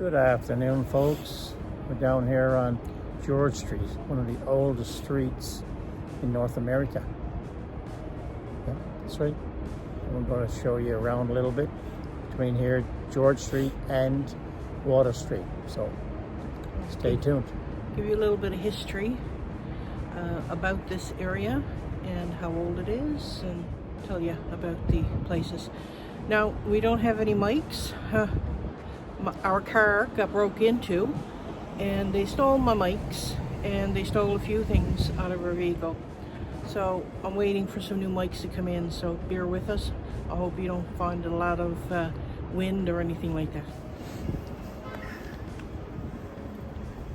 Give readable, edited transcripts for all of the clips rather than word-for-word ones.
Good afternoon, folks. We're down here on George Street, one of the oldest streets in North America. Yeah, that's right. We're going to show you around a little bit between here, George Street and Water Street. So stay tuned. Give you a little bit of history about this area and how old it is, and tell you about the places. Now, we don't have any mics. Our car got broke into and they stole my mics and they stole a few things out of our vehicle. So I'm waiting for some new mics to come in, so bear with us. I hope you don't find a lot of wind or anything like that.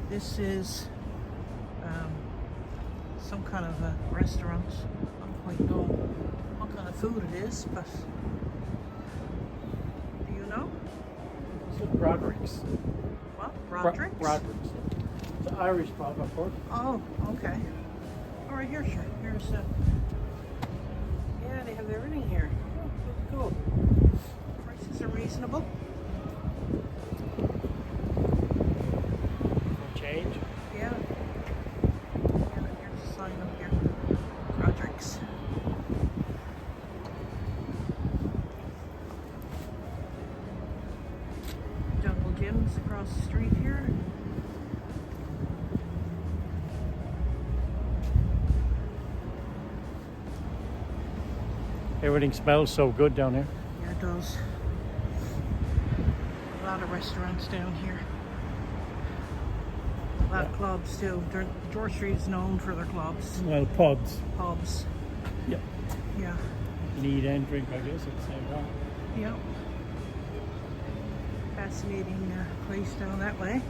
This is some kind of a restaurant. I don't quite know what kind of food it is, but do you know? This is Broderick's. What? Broderick's? Broderick's. It's an Irish pub, of course. Oh, okay. All right, here, sure. Here's yeah, they have everything here. Oh, cool. Prices are reasonable. Change. Yeah. Yeah, here's a sign up here. Broderick's. Jungle Gyms across the street here. Everything smells so good down here. Yeah, it does. A lot of restaurants down here. A lot of clubs too. George Street is known for their clubs. Well, pubs. Pubs. Yeah. Yeah. Need and drink, I guess, at the same time. Yep. Fascinating place down that way.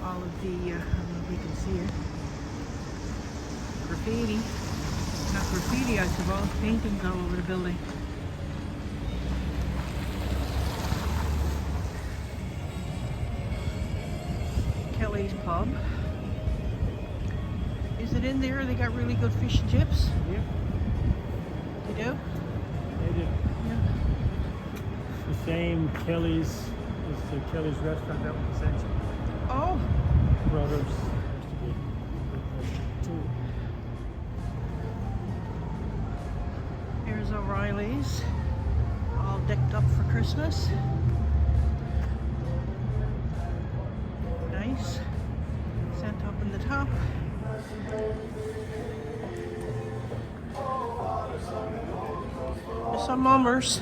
All of the, I don't know if you can see it, graffiti. Not graffiti, I suppose. Paintings all over the building. Kelly's Pub. Is it in there? They got really good fish and chips? Yeah. They do? They do. Yeah. The same Kelly's as the Kelly's restaurant that was Ascension. Oh, Brothers used to be two. here's O'Reilly's. All decked up for Christmas. Nice. Santa up in the top. There's some mummers.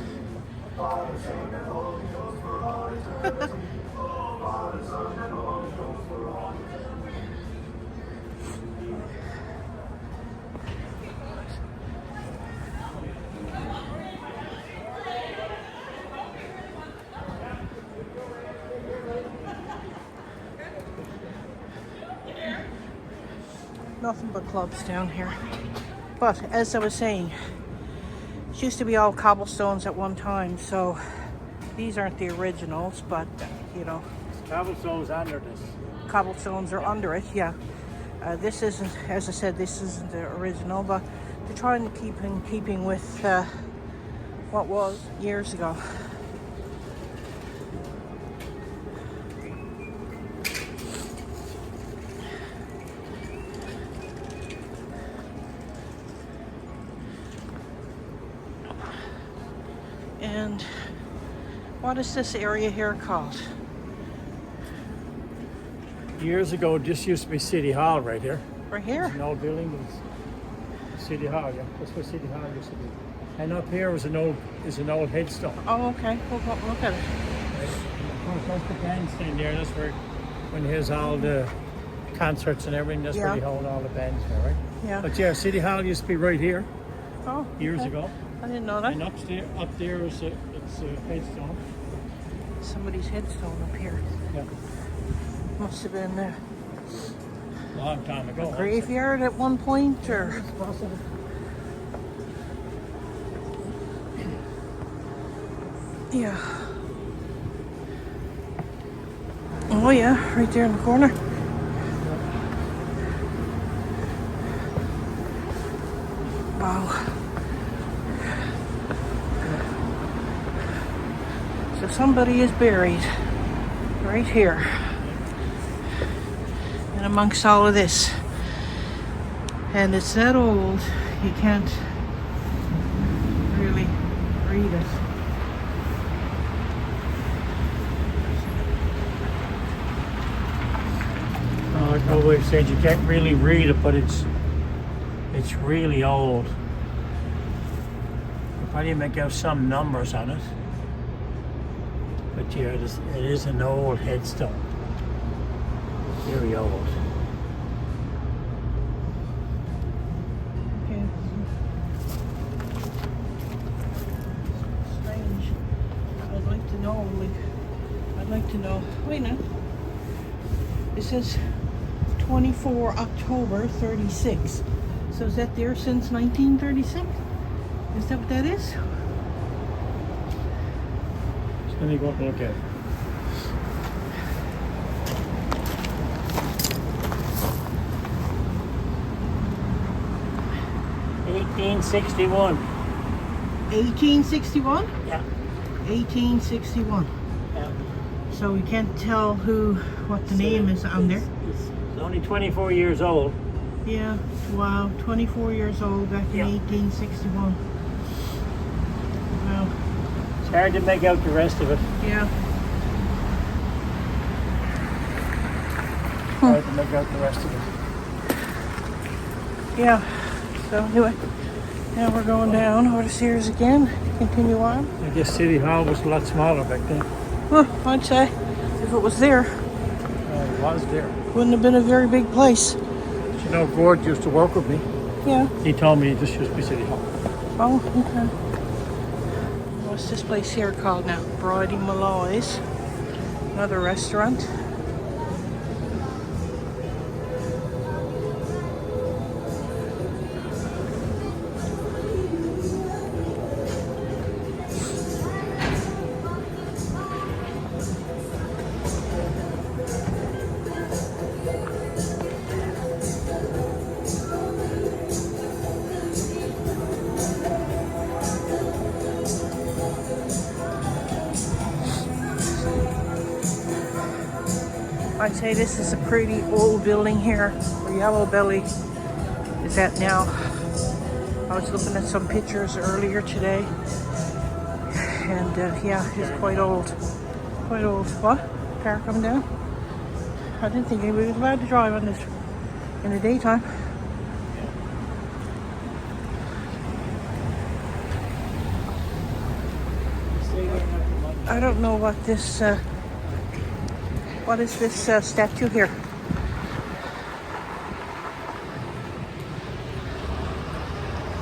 Nothing but clubs down here. But as I was saying, it used to be all cobblestones at one time, so these aren't the originals, but you know, Cobblestones under this. cobblestones are under it, yeah. This isn't, as I said, this isn't the original, but they're trying to keep in keeping with what was years ago. And what is this area here called? Years ago, this used to be City Hall right here. Right here? An old building was City Hall, yeah. That's where City Hall used to be. And up here was an old headstone. Oh, okay. We'll go look at it. Of course, that's the bandstand there. That's where, when there's all the concerts and everything, that's where Yeah. you hold all the bands there, right? Yeah. But yeah, City Hall used to be right here Oh, years okay. ago. I didn't know that. And up there is it's a headstone. Somebody's headstone up here. Yeah. Must have been a Long time ago. graveyard at one point, or It's possible. yeah. Oh yeah, right there in the corner. Wow. It's a somebody is buried right here. And amongst all of this. And it's that old, you can't really read it. Like nobody said, you can't really read it, but it's really old. You probably make out some numbers on it, but yeah, it is an old headstone. Very old. Okay. Strange. I'd like to know, wait a minute. It says 24 October 36. So is that there since 1936? Is that what that is? Let me go up and look at it. $1861. 1861? Yeah. 1861. Yeah. So we can't tell what the name is on there. It's only 24 years old. Yeah, wow, 24 years old back in Yeah. 1861. Wow, It's hard to make out the rest of it. yeah. Hard to make out the rest of it. Yeah, so anyway, now we're going down over the stairs again, continue on. I guess City Hall was a lot smaller back then. Well, I'd say, if it was there, It was there. wouldn't have been a very big place. You know, Gord used to work with me. Yeah. He told me this used to be City Hall. Oh, okay. What's this place here called now? Bridie Malloy's. Another restaurant. I'd say this is a pretty old building here where Yellow Belly is at now. I was looking at some pictures earlier today, and yeah, it's quite old. Quite old. What? Car coming down? I didn't think anybody was allowed to drive on this in the daytime. I don't know what this. What is this statue here?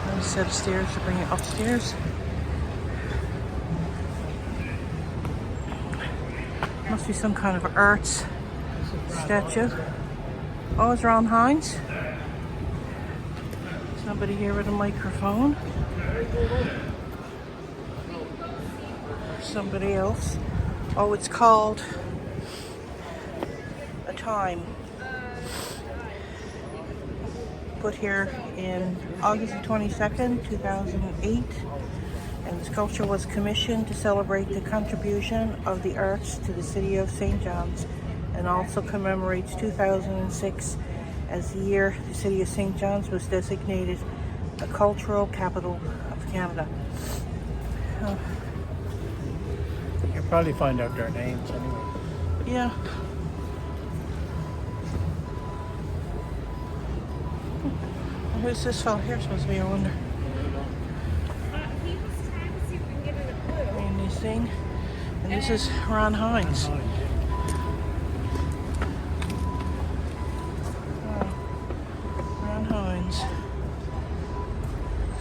Another set of stairs to bring it upstairs. Must be some kind of arts statue. Oh, it's Ron Hines. Somebody here with a microphone. Somebody else. Oh, it's called A Time. Put here in August the 22nd, 2008. And the sculpture was commissioned to celebrate the contribution of the arts to the city of St. John's, and also commemorates 2006 as the year the city of St. John's was designated a cultural capital of Canada. You'll probably find out their names anyway. Yeah. Who's this fellow here supposed to be, I wonder? And this thing. And this is Ron Hines. Ron Hines.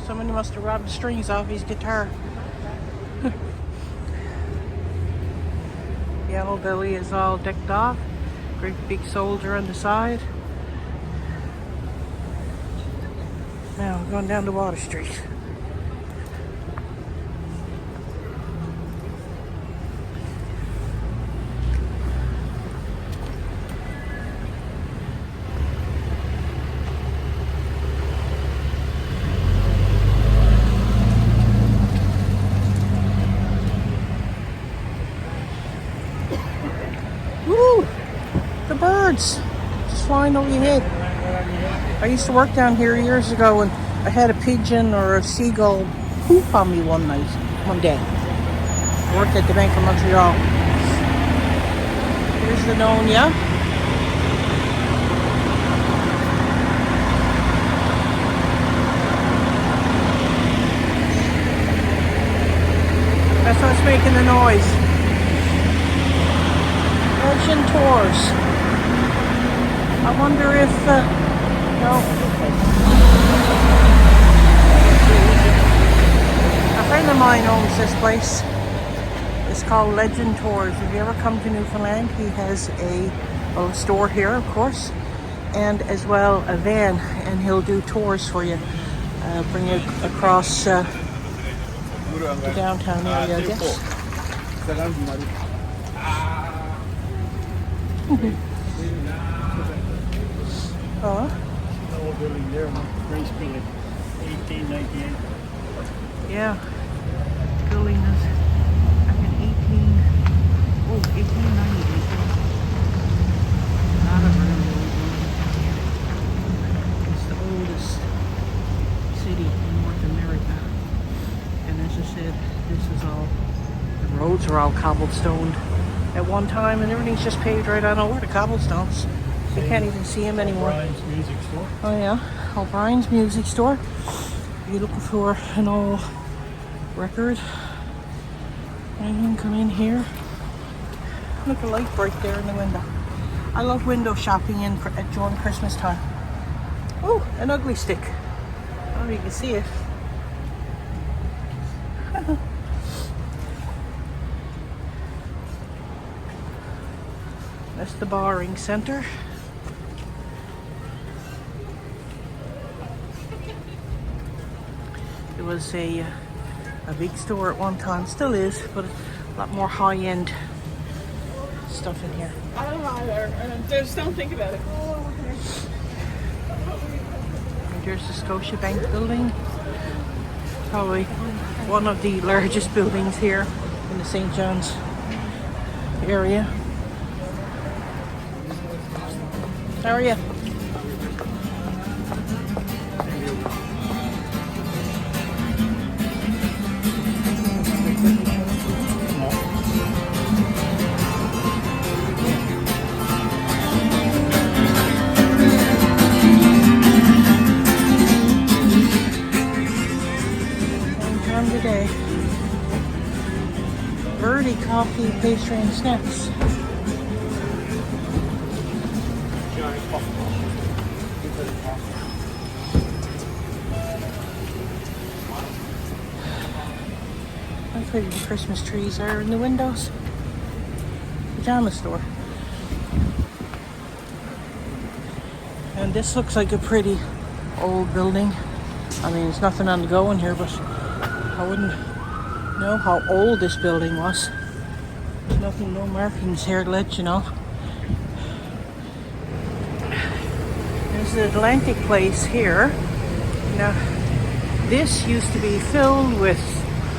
Somebody must have robbed the strings off his guitar. Yellow Belly is all decked off. Great big soldier on the side. Now we're going down to Water Street. flying over your head. I used to work down here years ago, and I had a pigeon or a seagull poop on me one day. I worked at the Bank of Montreal. Here's the Nonia. That's what's making the noise. Legend Tours. I wonder if, no. A friend of mine owns this place. It's called Legend Tours. If you ever come to Newfoundland, he has a store here, of course, and as well a van, and he'll do tours for you. Bring you across the downtown area, I guess. Oh. The old building there, Grace Building, 1898. Yeah. Building is back in 1898. Not a really old building. It's the oldest city in North America. And as I said, this is all, the roads are all cobblestoned at one time, and everything's just paved right on over the cobblestones. You can't even see them anymore. O'Brien's Music Store. Oh yeah, O'Brien's Music Store. If you're looking for an old record, and you can come in here. Look, a light right there in the window. I love window shopping during Christmas time. Oh, an ugly stick. I don't know if you can see it. That's the Borrowing Center. It was a big store at one time, still is, but a lot more high-end stuff in here. I don't know either. Just don't think about it. And there's the Scotiabank building. Probably one of the largest buildings here in the St. John's area. How are you? Today. Birdie coffee, pastry, and snacks. How pretty the Christmas trees are in the windows. Pajama store. And this looks like a pretty old building. I mean, there's nothing on the go in here, but I wouldn't know how old this building was. There's nothing, no markings here to let you know. There's the Atlantic Place here. Now, this used to be filled with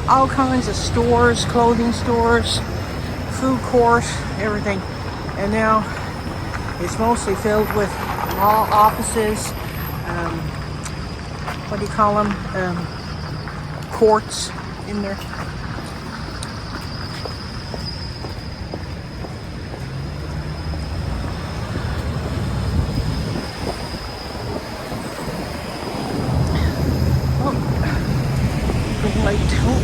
all kinds of stores, clothing stores, food court, everything. And now it's mostly filled with law offices, what do you call them? Courts in there. Oh, green light. Oh,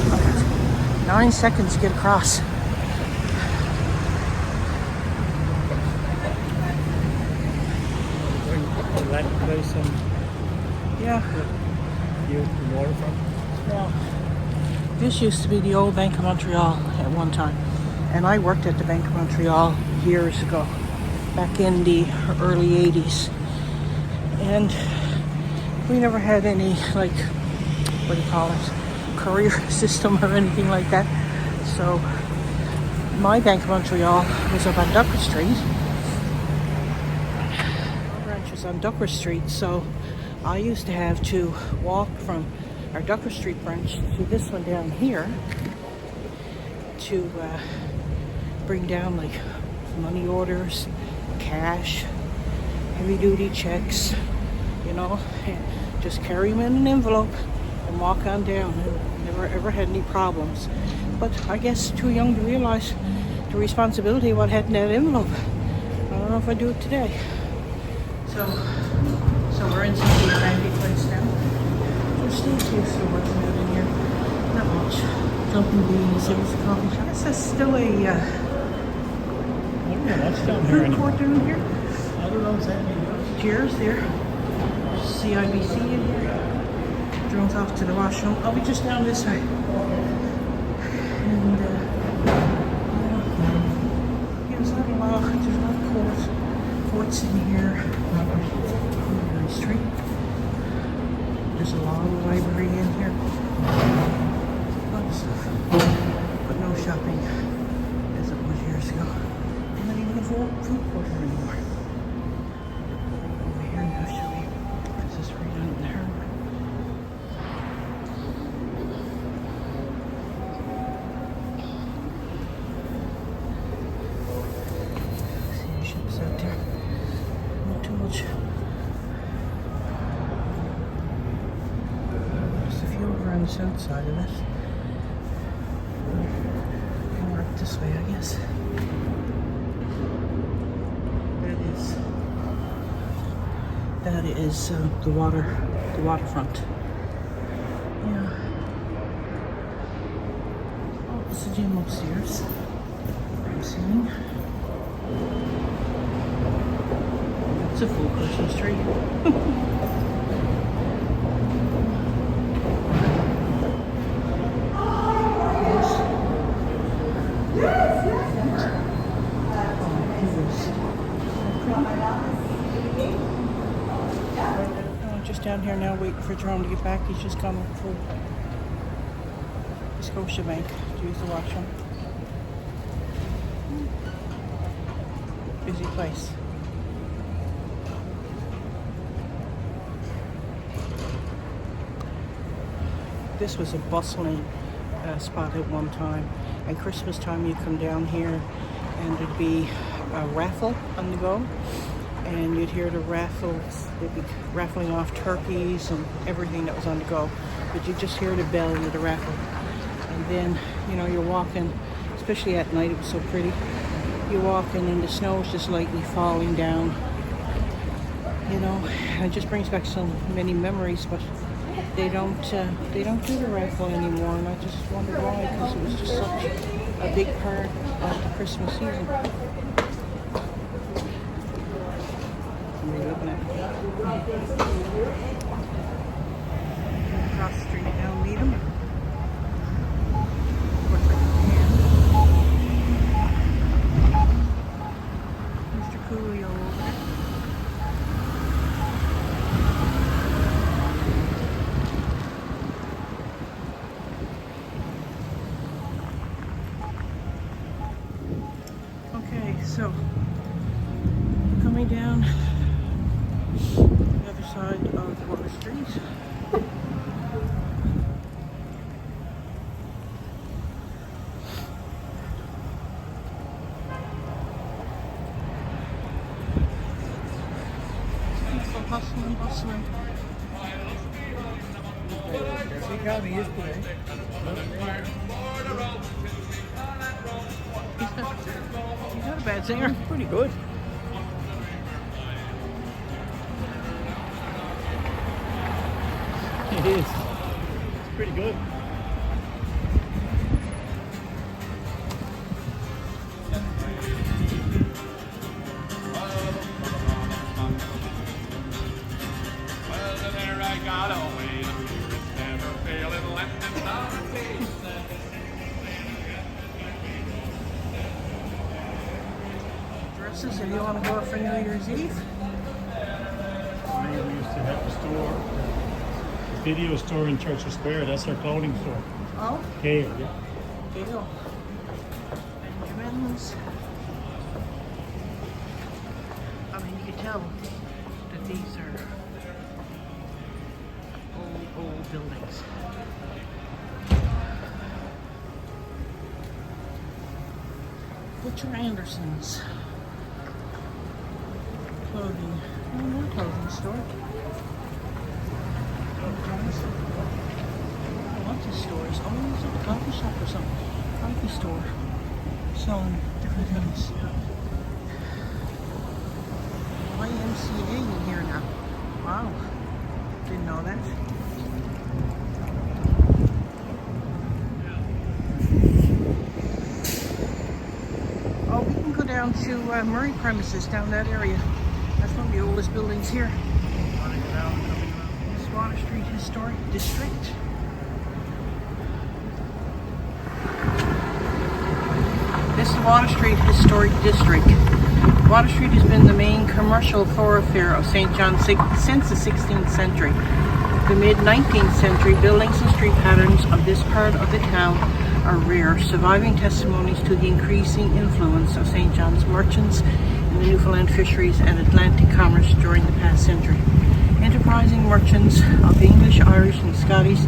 9 seconds to get across. Atlantic Place and Yeah. the waterfront. Now, this used to be the old Bank of Montreal at one time, and I worked at the Bank of Montreal years ago, back in the early 80s, and we never had any, like, what do you call it, courier system or anything like that. So my Bank of Montreal was up on Ducker Street. Our branch was on Ducker Street, so I used to have to walk from our Ducker Street branch to this one down here to bring down like money orders, cash, heavy-duty checks, you know, and just carry them in an envelope and walk on down. And never ever had any problems. But I guess too young to realize the responsibility of what had in that envelope. I don't know if I do it today. So we're in some fancy place now. There's still a few stores out in here. Not much. Jumping Beans, there was a coffee shop. I guess that's still a Yeah, that's down here. food court down here. I don't know exactly. Cheers there. CIBC in here. Drove off to the washroom. I'll be just down this way. And there's a lot of courts in here. On the street. There's a long library in here. Lots of stuff. But no shopping as it was years ago. Not even a food court anymore. Over here now, shall we? This is right on there. See the ships out there. Not too much. Just a few over on the south side of this. More up this way, I guess. That is the waterfront. Yeah. Oh, it's a gym upstairs. I'm assuming. It's a full Christmas tree. Just down here now waiting for Jerome to get back. He's just coming for Scotiabank to use the washroom. Busy place. This was a bustling spot at one time. And Christmas time you come down here and there'd be a raffle on the go. And you'd hear the raffles, they'd be raffling off turkeys and everything that was on the go. But you'd just hear the bell of the raffle. And then, you know, you're walking, especially at night, it was so pretty. You're walking and the snow is just lightly falling down. You know, and it just brings back so many memories, but they don't do the raffle anymore. And I just wonder why, because it was just such a big part of the Christmas season. Across the street now, meet him. Of course, I can. Mr. Coolio over there. Okay, so coming down the other side of Water Street. People hustling. He got me yesterday. He's not a bad singer. Pretty good. It is. It's pretty good. Dresses, if you want to go out for New Year's Eve. We used to have a store, a video store in Churchill Square. That's our clothing store. Oh, Here, yeah. there you go. Benjamin's. I mean, you can tell that these are old buildings. Butcher Anderson's clothing. no clothing store. Lots of stores. Oh, there's a coffee shop or something. Coffee store selling different things. YMCA in here now. Wow. Didn't know that. Oh, we can go down to Murray premises down that area. That's one of the oldest buildings here. This Water Street Historic District. This is the Water Street Historic District. Water Street has been the main commercial thoroughfare of St. John since the 16th century. The mid-19th century buildings and street patterns of this part of the town are rare, surviving testimonies to the increasing influence of St. John's merchants in the Newfoundland fisheries and Atlantic commerce during the past century. Enterprising merchants of English, Irish, and Scottish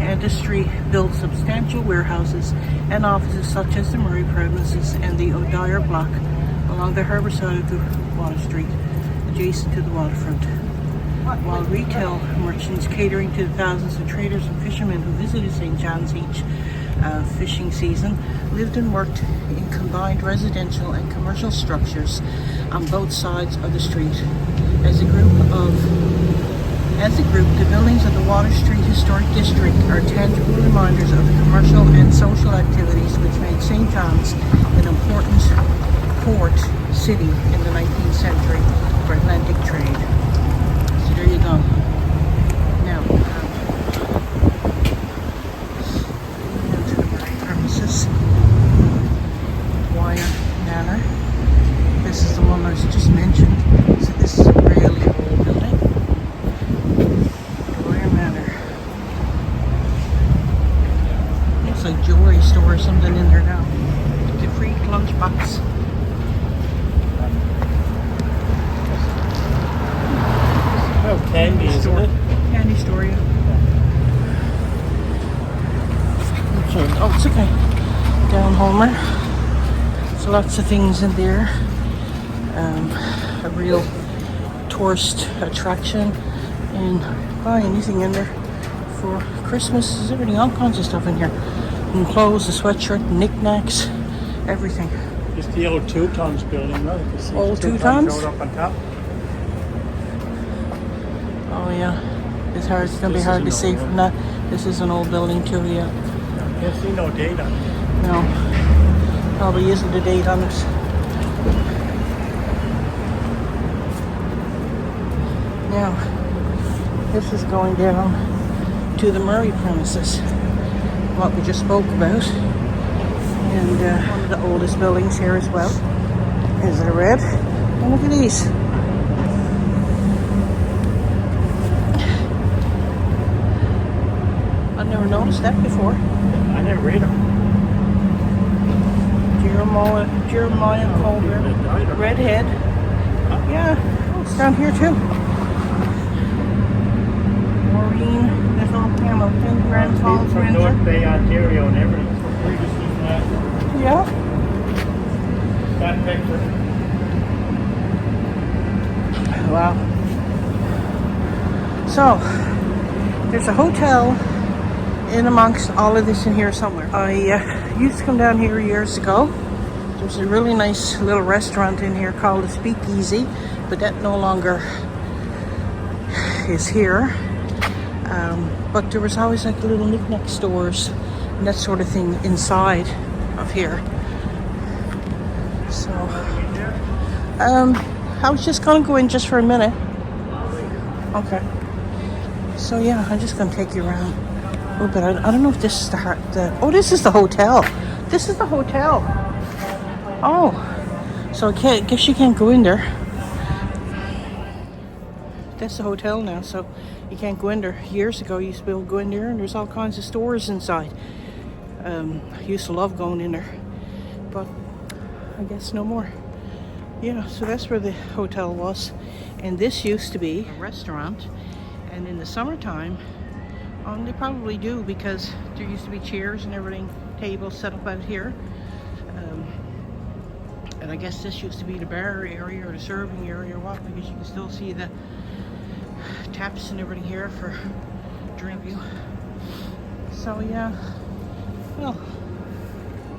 ancestry built substantial warehouses and offices such as the Murray premises and the O'Dwyer block along the harbour side of the Water Street, adjacent to the waterfront. While retail merchants catering to the thousands of traders and fishermen who visited St. John's each fishing season lived and worked in combined residential and commercial structures on both sides of the street. As a group, the buildings of the Water Street Historic District are tangible reminders of the commercial and social activities which made St. John's an important port city in the 19th century for Atlantic trade. So there you go. Now, into the Murray premises, Dwyer Manor. This is the one I was just mentioned. So this is a really old building. Dwyer Manor. Looks like jewelry store or something in there now. The free lunchbox. Oh, candy, isn't it? Candy store, yeah. Okay. Oh, it's okay. Down Homer. So lots of things in there. A real tourist attraction, and buy anything in there for Christmas. There's everything, all kinds of stuff in here. And clothes, a sweatshirt, knickknacks, everything. It's the old Teutons building, right? You see Old the Teutons? road up on top. Oh yeah, it's hard. It's gonna be This hard to is an see old from one. that. This is an old building too. Yeah. Can't see no date on it. No, probably isn't a date on it. Now, this is going down to the Murray premises, what we just spoke about, and one of the oldest buildings here as well. Is it red? And look at these. I've never noticed that before. I never read them. Jeremiah Calder, Redhead. Yeah, it's down here too. Maureen, Little Hamilton, Grand Falls, From Windsor. North Bay, Ontario, and everything. We're just using that. Yeah. That picture. Wow. So, there's a hotel in amongst all of this in here somewhere. I used to come down here years ago. There's a really nice little restaurant in here called the Speakeasy, but that no longer is here. But there was always like little knick-knack stores and that sort of thing inside of here. So, I was just gonna go in just for a minute. Okay. So yeah, I'm just gonna take you around. Oh, but I don't know if this is oh, this is the hotel. This is the hotel. Oh, so I guess you can't go in there. That's the hotel now, so you can't go in there. Years ago, you used to be able to go in there, and there's all kinds of stores inside. I used to love going in there, but I guess no more. Yeah, so that's where the hotel was, and this used to be a restaurant. And in the summertime, they probably do, because there used to be chairs and everything, tables set up out here. And But I guess this used to be the bar area or the serving area or what, because you can still see the taps and everything here for drink you. So yeah, well,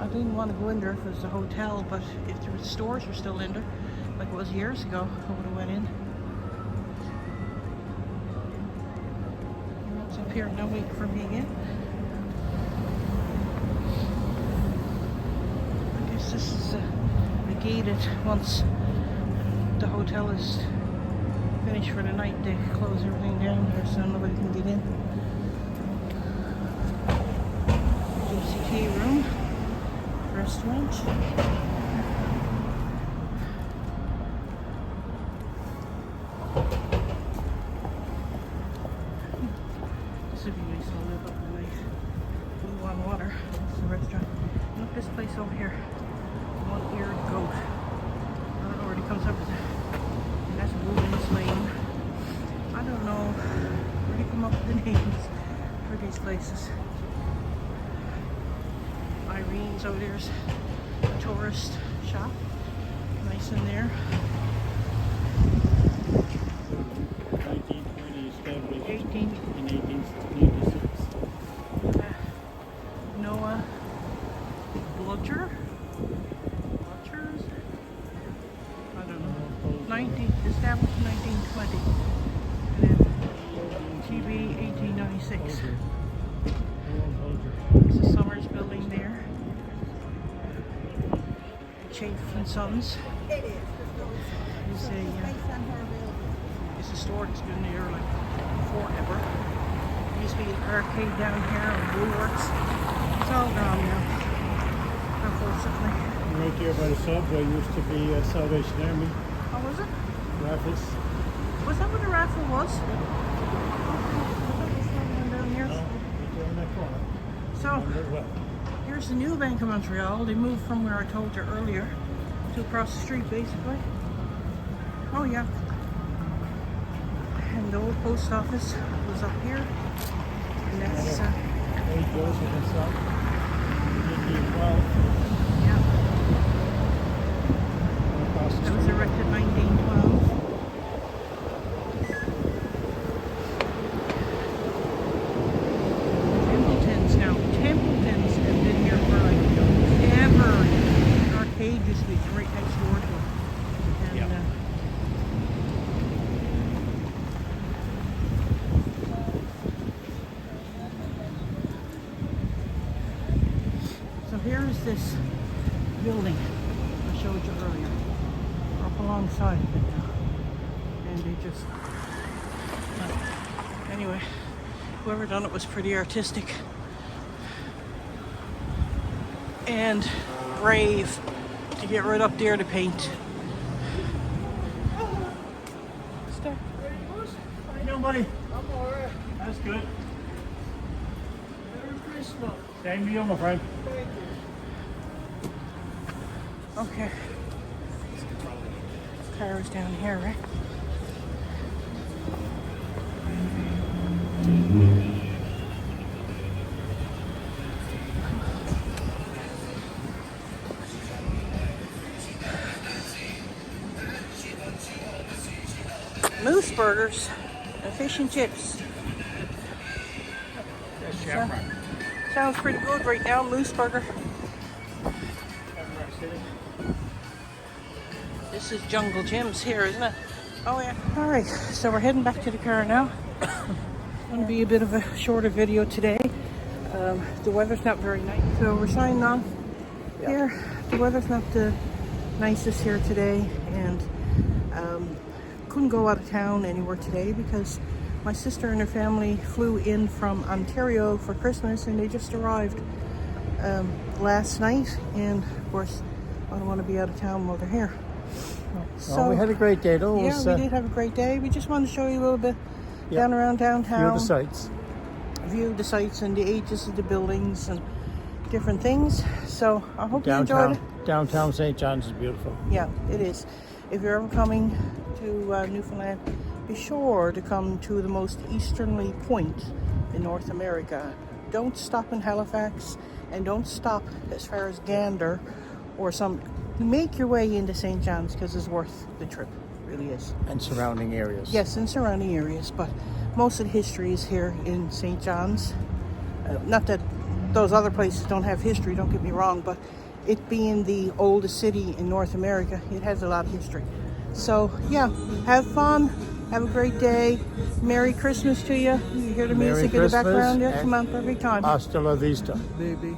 I didn't want to go in there if it was a hotel, but if the stores were still in there, like it was years ago, I would have went in. It's up here now waiting for me again. I guess this is gated. Once the hotel is finished for the night, they close everything down here so nobody can get in. GCK room, restaurant. This would be nice to live up at night. Blue on water. This is the restaurant. Look, this place over here. One-eared goat. I don't know where he comes up with that. And that's Woman's Lane. I don't know where he come up with the names for these places. Irene's over there's a tourist shop. Nice in there. 1920 established 18. in 1896. Noah Bludger. Bludgers? I don't know. Established in 1920. And then TB 1896. There's the Summers building there. Chafe and Sons. It's a store that's been there like forever. There used to be an arcade down here and Woolworths. It's all gone now, unfortunately. Right there by the subway used to be Salvation Army. Oh, was it? Raffles. Was that what the raffle was? I thought it was something down here. No, right there in that corner. So, Remember it well. here's the new Bank of Montreal. They moved from where I told you earlier to across the street, basically. Oh, yeah. And the old post office was up here. And that's, Hey, Joseph and Son. 1812. yeah, Across the that was street. erected 1912. Templeton's now. Templeton's have been here for like ever. The arcade used to be right next door to it. And, Yeah. So here is this building I showed you earlier. We're up alongside of it now. And they just... Anyway, whoever done it was pretty artistic. And brave to get right up there to paint. Start. How you doing, buddy? I'm alright. That's good. Merry Christmas. Same to you, my friend. Thank you. Okay. Car's down here, right? Moose burgers and fish and chips. That's Shamrock. Sounds pretty good right now, Moose burger. Shamrock City. This is Jungle Jim's here, isn't it? Oh yeah. Alright, so we're heading back to the car now. It's going to be a bit of a shorter video today. The weather's not very nice, so we're signing off here. The weather's not the nicest here today, and couldn't go out of town anywhere today because my sister and her family flew in from Ontario for Christmas, and they just arrived last night, and of course I don't want to be out of town while they're here. Well, we had a great day though. It Yeah, was, we did have a great day. We just wanted to show you a little bit down around downtown. View of the sights. View of the sights and the ages of the buildings and different things. So I hope you Downtown, enjoyed it. downtown St. John's is beautiful. Yeah, it is. If you're ever coming to Newfoundland, be sure to come to the most easterly point in North America. Don't stop in Halifax, and don't stop as far as Gander or some make your way into St. John's because it's worth the trip. It really is. And surrounding areas. Yes, in surrounding areas, but most of the history is here in St. John's. Not that those other places don't have history, don't get me wrong, but it being the oldest city in North America, it has a lot of history. So, yeah, have fun. Have a great day. Merry Christmas to you. You hear the Merry music in the Christmas background? Yeah, and come on, every time. Hasta la vista. Baby.